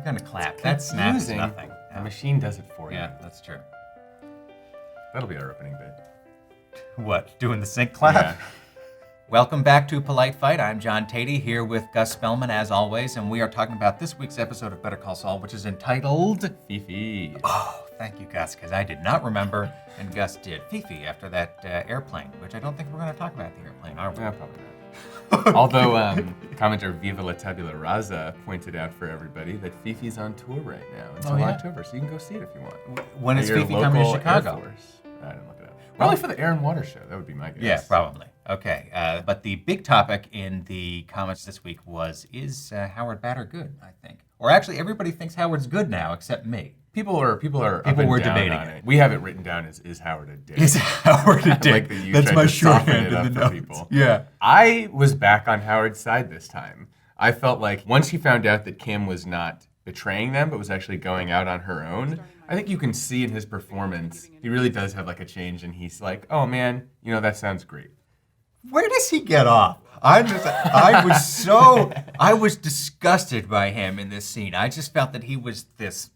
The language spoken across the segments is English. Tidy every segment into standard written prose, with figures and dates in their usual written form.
You're gonna clap. That snap is nothing. The machine does it for you. Yeah, that's true. That'll be our opening bit. What? Doing the sync clap? Yeah. Welcome back to Polite Fight. I'm John Tatey here with Gus Spellman as always, and we are talking about this week's episode of Better Call Saul, which is entitled Fifi. Oh, thank you, Gus, because I did not remember, and Gus did. Fifi, after that airplane, which I don't think we're going to talk about the airplane, are we? Yeah, probably not. Although commenter Viva La Tabula Rasa pointed out for everybody that Fifi's on tour right now until October, so you can go see it if you want. When is At your Fifi coming to local Chicago? Air Force. I didn't look it up. Probably for the Air and Water show. That would be my guess. Yeah, probably. Okay, but the big topic in the comments this week was, is Howard bad or good, I think. Or actually, everybody thinks Howard's good now, except me. People were up and were down debating on it. We have it written down as, is Howard a dick? Is Howard a dick? Like that you That's tried my to soften shorthand it in up the for notes. people. Yeah. I was back on Howard's side this time. I felt like once he found out that Kim was not betraying them, but was actually going out on her own, I think you can see in his performance, he really does have like a change, and he's like, oh man, that sounds great. Where does he get off? I was disgusted by him in this scene. I just felt that he was this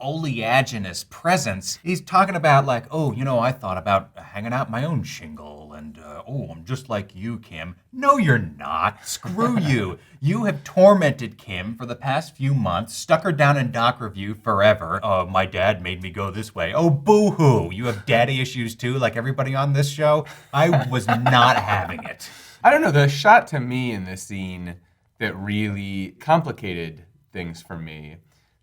oleaginous presence. He's talking about like, I thought about hanging out my own shingle and, I'm just like you, Kim. No, you're not. Screw you. You have tormented Kim for the past few months, stuck her down in doc review forever. Oh, my dad made me go this way. Oh, boo-hoo. You have daddy issues too, like everybody on this show? I was not having it. I don't know, the shot to me in this scene that really complicated things for me,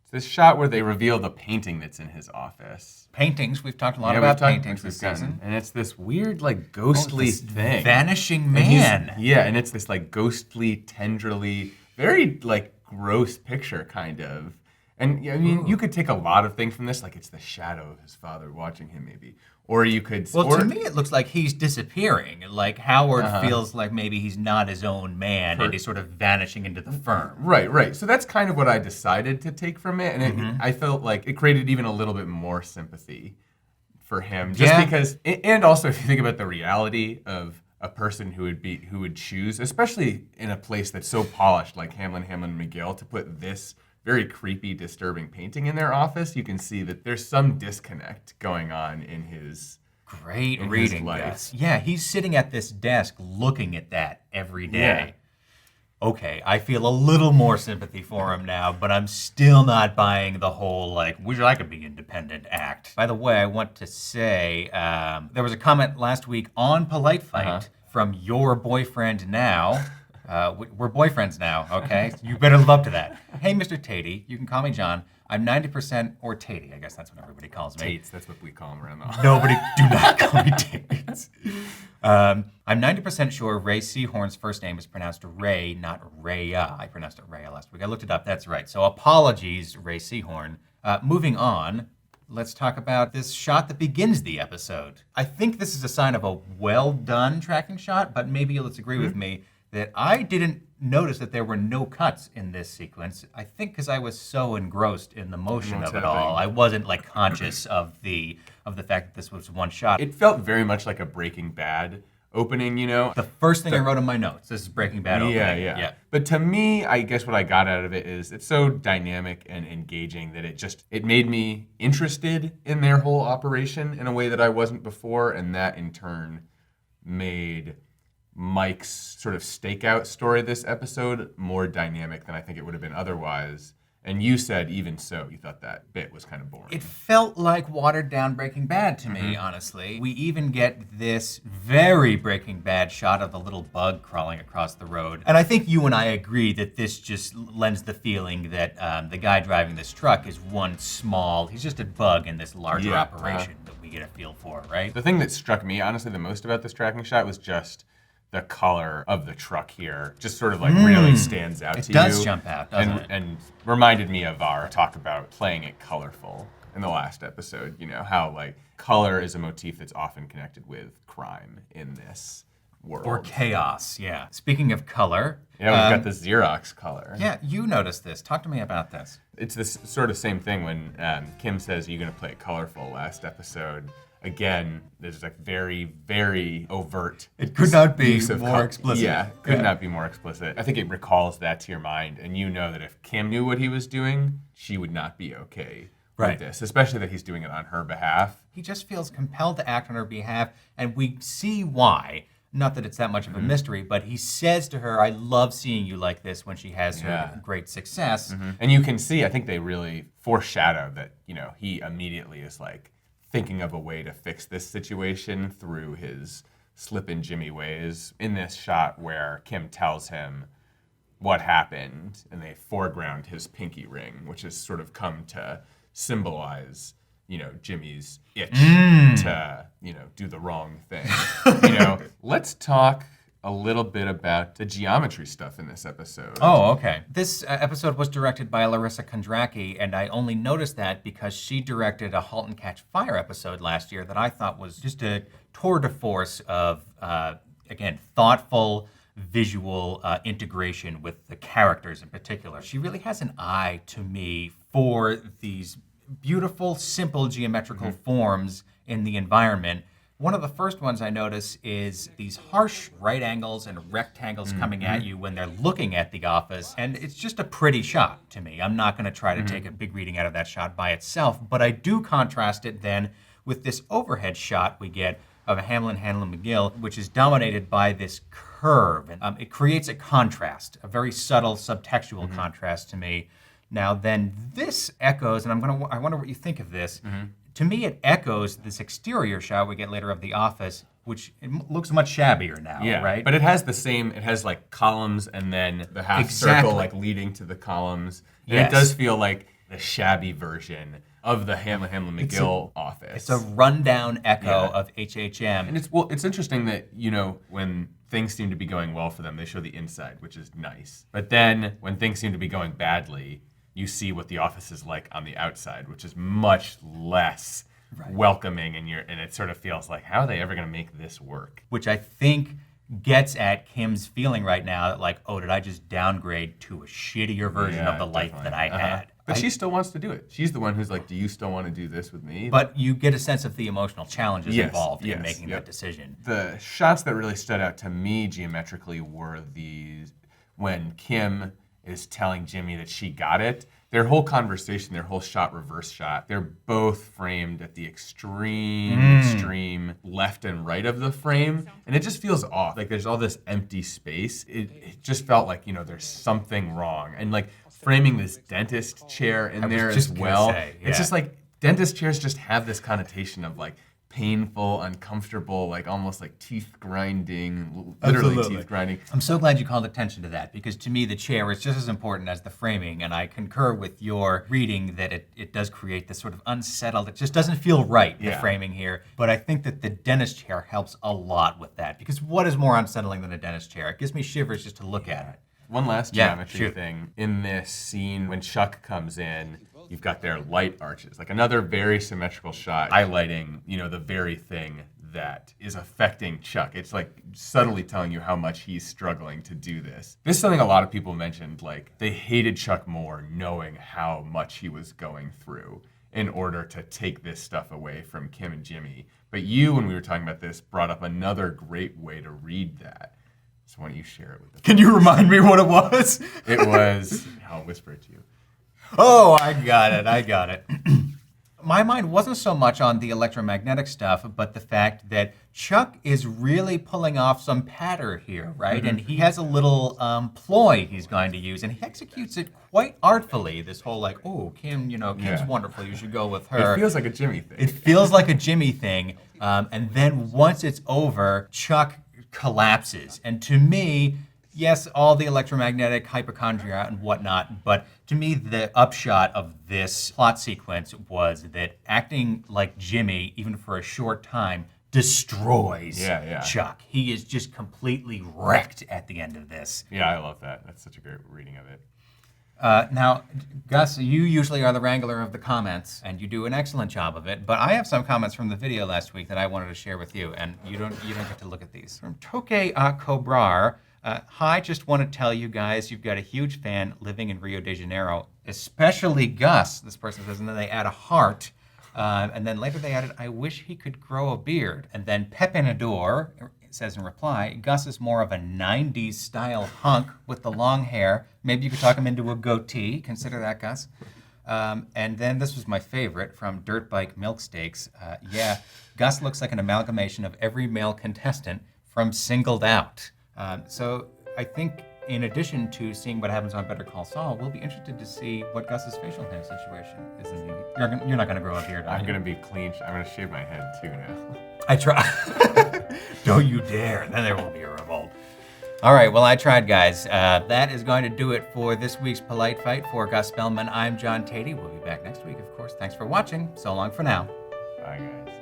this shot where they reveal the painting that's in his office. Paintings, we've talked a lot about paintings this season. And it's this weird, like, ghostly thing. Vanishing man. And it's this, like, ghostly, tenderly, very, like, gross picture, kind of. And, I mean, you could take a lot of things from this, like it's the shadow of his father watching him, maybe. Or you could... Well, to me, it looks like he's disappearing. Like, Howard feels like maybe he's not his own man, and he's sort of vanishing into the firm. Right. So that's kind of what I decided to take from it, and I felt like it created even a little bit more sympathy for him. Just because... And also, if you think about the reality of a person who would choose, especially in a place that's so polished, like Hamlin, McGill, to put this very creepy, disturbing painting in their office, you can see that there's some disconnect going on in his Great reading, life. Yeah, he's sitting at this desk looking at that every day. Yeah. Okay, I feel a little more sympathy for him now, but I'm still not buying the whole, like, wish I could be independent act. By the way, I want to say, there was a comment last week on Polite Fight from your boyfriend now. We're boyfriends now, okay? You better live up to that. Hey, Mr. Tatey, you can call me John. I'm 90%, or Tatey, I guess that's what everybody calls me. Tates, that's what we call him around the office. Nobody, do not call me Tates. I'm 90% sure Rhea Seehorn's first name is pronounced Ray, not Rhea. I pronounced it Rhea last week. I looked it up, that's right. So apologies, Rhea Seehorn. Moving on, let's talk about this shot that begins the episode. I think this is a sign of a well-done tracking shot, but maybe you'll disagree with me that I didn't notice that there were no cuts in this sequence. I think because I was so engrossed in the motion of it all, I wasn't like conscious of the fact that this was one shot. It felt very much like a Breaking Bad opening, The first thing I wrote in my notes, this is Breaking Bad opening. Yeah. But to me, I guess what I got out of it is it's so dynamic and engaging that it made me interested in their whole operation in a way that I wasn't before, and that in turn made Mike's sort of stakeout story this episode more dynamic than I think it would have been otherwise. And you said, even so, you thought that bit was kind of boring. It felt like watered down Breaking Bad to me, honestly. We even get this very Breaking Bad shot of the little bug crawling across the road. And I think you and I agree that this just lends the feeling that the guy driving this truck is he's just a bug in this larger operation that we get a feel for, right? The thing that struck me, honestly, the most about this tracking shot was just the color of the truck here just sort of like really stands out to you. It does jump out, doesn't it? And reminded me of our talk about playing it colorful in the last episode, how like color is a motif that's often connected with crime in this world. Or chaos, yeah. Speaking of color. Yeah, we've got the Xerox color. Yeah, you noticed this. Talk to me about this. It's this sort of same thing when Kim says, "You're going to play it colorful" last episode. again, there's like very, very overt. It could not be use of more explicit. Yeah, could not be more explicit. I think it recalls that to your mind, and you know that if Kim knew what he was doing, she would not be okay with this, especially that he's doing it on her behalf. He just feels compelled to act on her behalf, and we see why. Not that it's that much of a mystery, but he says to her, I love seeing you like this when she has her great success. And you can see, I think they really foreshadow that, he immediately is like thinking of a way to fix this situation through his slip-in Jimmy ways. In this shot where Kim tells him what happened, and they foreground his pinky ring, which has sort of come to symbolize Jimmy's itch to, do the wrong thing. Let's talk a little bit about the geometry stuff in this episode. Oh, okay. This episode was directed by Larissa Kondracki, and I only noticed that because she directed a *Halt and Catch Fire* episode last year that I thought was just a tour de force of, again, thoughtful visual integration with the characters in particular. She really has an eye, to me, for these beautiful, simple geometrical forms in the environment. One of the first ones I notice is these harsh right angles and rectangles coming at you when they're looking at the office, and it's just a pretty shot to me. I'm not going to try to take a big reading out of that shot by itself, but I do contrast it then with this overhead shot we get of a Hamlin McGill, which is dominated by this curve. And it creates a contrast, a very subtle subtextual contrast to me. Now then, this echoes, and I wonder what you think of this. To me, it echoes this exterior shot we get later of the office, which it looks much shabbier now, right? But it has like columns and then the half circle like leading to the columns. And it does feel like the shabby version of the Hamlin McGill office. It's a rundown echo of HHM. And it's interesting that, when things seem to be going well for them, they show the inside, which is nice. But then when things seem to be going badly, you see what the office is like on the outside, which is much less welcoming, and it sort of feels like, how are they ever going to make this work? Which I think gets at Kim's feeling right now that like, oh, did I just downgrade to a shittier version of the life that I had? But she still wants to do it. She's the one who's like, do you still want to do this with me? But you get a sense of the emotional challenges involved in making that decision. The shots that really stood out to me geometrically were these when Kim is telling Jimmy that she got it. Their whole conversation, their whole shot, reverse shot, they're both framed at the extreme left and right of the frame. And it just feels off. Like there's all this empty space. It just felt like, there's something wrong. And like framing this dentist chair in there as well. It's just like dentist chairs just have this connotation of like painful, uncomfortable, like almost like teeth grinding, literally teeth grinding. I'm so glad you called attention to that, because to me the chair is just as important as the framing, and I concur with your reading that it does create this sort of unsettled, it just doesn't feel right, the framing here. But I think that the dentist chair helps a lot with that, because what is more unsettling than a dentist chair? It gives me shivers just to look at it. One last geometry thing. In this scene, when Chuck comes in, you've got their light arches, like another very symmetrical shot highlighting, the very thing that is affecting Chuck. It's like subtly telling you how much he's struggling to do this. This is something a lot of people mentioned, like they hated Chuck more knowing how much he was going through in order to take this stuff away from Kim and Jimmy. But you, when we were talking about this, brought up another great way to read that. So why don't you share it with us? Can you remind me what it was? It was, I'll whisper it to you. Oh, I got it. My mind wasn't so much on the electromagnetic stuff, but the fact that Chuck is really pulling off some patter here, right? And he has a little ploy he's going to use, and he executes it quite artfully. This whole like, oh, Kim, Kim's wonderful, you should go with her. It feels like a Jimmy thing. It feels like a Jimmy thing. And then once it's over, Chuck collapses. And to me, yes, all the electromagnetic hypochondria and whatnot, but to me, the upshot of this plot sequence was that acting like Jimmy, even for a short time, destroys Chuck. He is just completely wrecked at the end of this. Yeah, I love that. That's such a great reading of it. Now, Gus, you usually are the wrangler of the comments, and you do an excellent job of it. But I have some comments from the video last week that I wanted to share with you, and you don't get to look at these. From Toke Cobrar, hi, just want to tell you guys you've got a huge fan living in Rio de Janeiro, especially Gus. This person says, and then they add a heart. And then later they added, I wish he could grow a beard. And then Pepinador says in reply, Gus is more of a 90s style hunk with the long hair. Maybe you could talk him into a goatee. Consider that, Gus. And then this was my favorite from Dirt Bike Milksteaks. Yeah, Gus looks like an amalgamation of every male contestant from Singled Out. So I think in addition to seeing what happens on Better Call Saul, we'll be interested to see what Gus's facial hair situation is. You're not going to grow a beard, are I'm you? going to be clean. I'm going to shave my head too now. I try. Don't you dare. Then there will be a revolt. All right, well, I tried, guys. That is going to do it for this week's Polite Fight. For Gus Spellman, I'm John Tatey. We'll be back next week, of course. Thanks for watching. So long for now. Bye, guys.